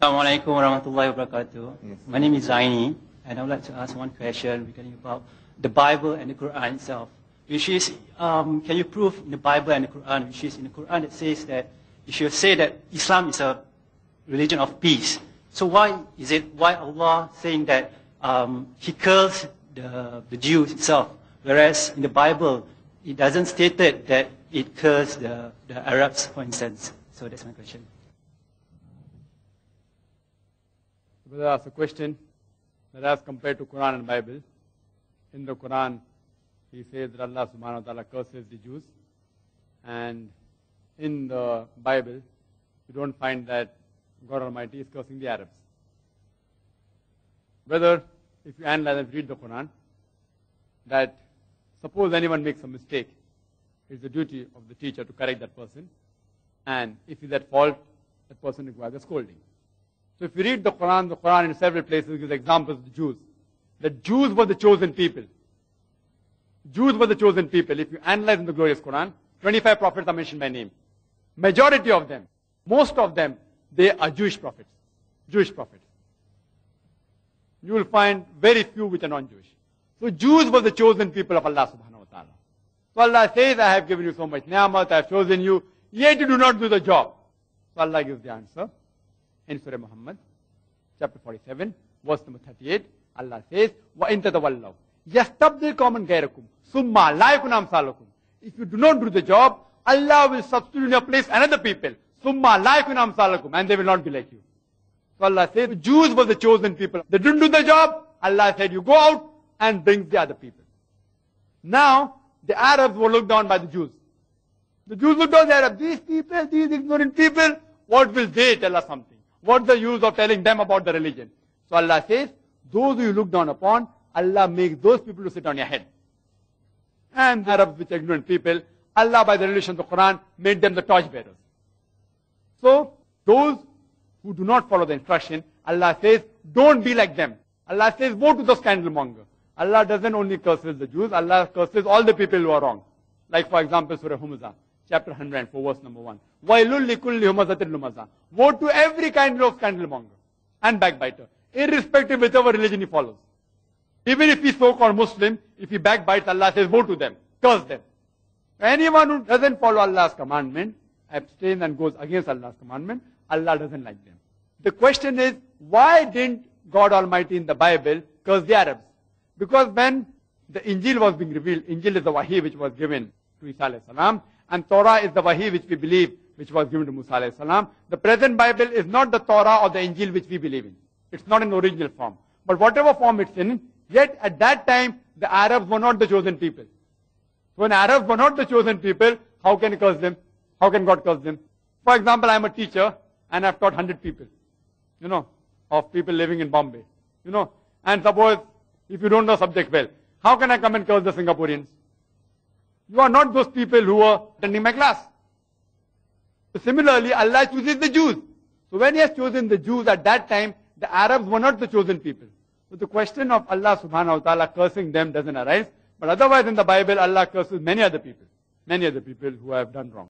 Assalamu alaikum warahmatullahi wabarakatuh. Yes. My name is Zaini, and I would like to ask one question regarding about the Bible and the Quran itself. Which is, can you prove in the Bible and the Quran, which is in the Quran it says that you should say that Islam is a religion of peace. So why Allah saying that He kills the Jews itself, whereas in the Bible it doesn't state that it kills the Arabs, for instance. So that's my question. Brother asked a question that as compared to Quran and Bible, in the Quran, he says that Allah subhanahu wa ta'ala curses the Jews. And in the Bible, you don't find that God Almighty is cursing the Arabs. Whether, if you analyze and read the Quran, that suppose anyone makes a mistake, it's the duty of the teacher to correct that person. And if he's at fault, that person requires a scolding. So if you read the Quran in several places gives examples of the Jews. The Jews were the chosen people. Jews were the chosen people. If you analyze in the glorious Quran, 25 prophets are mentioned by name. Majority of them, most of them, they are Jewish prophets. Jewish prophets. You will find very few which are non-Jewish. So Jews were the chosen people of Allah subhanahu wa ta'ala. So Allah says, I have given you so much ni'mat, I have chosen you, yet you do not do the job. So Allah gives the answer. In Surah Muhammad, chapter 47, verse number 38, Allah says, وَإِن تَتَوَلَّوْا يَسْتَبْدِلْ قَوْمًا غَيْرَكُمْ ثُمَّ لَا يَكُنْ أَمْثَالَكُمْ. If you do not do the job, Allah will substitute in your place another people. ثُمَّ لَا يَكُنْ أَمْثَالَكُمْ. And they will not be like you. So Allah says, the Jews were the chosen people. They didn't do the job. Allah said, you go out and bring the other people. Now, the Arabs were looked down by the Jews. The Jews looked down the Arabs. These people, these ignorant people, what will they tell us something? What's the use of telling them about the religion? So Allah says, those who you look down upon, Allah makes those people to sit on your head. And Arabs, which are ignorant people, Allah by the revelation of the Quran made them the torchbearers. So, those who do not follow the instruction, Allah says, don't be like them. Allah says, woe to the scandalmonger. Allah doesn't only curses the Jews, Allah curses all the people who are wrong. Like for example, Surah Humazah, chapter 104, verse number 1. وَيْلُلْ لِكُلِّ هُمَزَةٍ لُمَزَةٍ. Woe to every kind of scandalmonger and backbiter, irrespective of whichever religion he follows. Even if he's so-called Muslim, if he backbites, Allah says, woe to them, curse them. Anyone who doesn't follow Allah's commandment, abstains and goes against Allah's commandment, Allah doesn't like them. The question is, why didn't God Almighty in the Bible curse the Arabs? Because when the Injil was being revealed, Injil is the Wahi which was given to Isa alayhi salam, and Torah is the Wahi which we believe, which was given to Musa alayhi salam. The present Bible is not the Torah or the Injil which we believe in. It's not in original form. But whatever form it's in, yet at that time, the Arabs were not the chosen people. So when Arabs were not the chosen people, how can He curse them? How can God curse them? For example, I'm a teacher, and I've taught 100 people, of people living in Bombay, and suppose, if you don't know subject well, how can I come and curse the Singaporeans? You are not those people who are attending my class. So similarly, Allah chooses the Jews. So when He has chosen the Jews at that time, the Arabs were not the chosen people. So the question of Allah subhanahu wa ta'ala cursing them doesn't arise. But otherwise in the Bible, Allah curses many other people who have done wrong.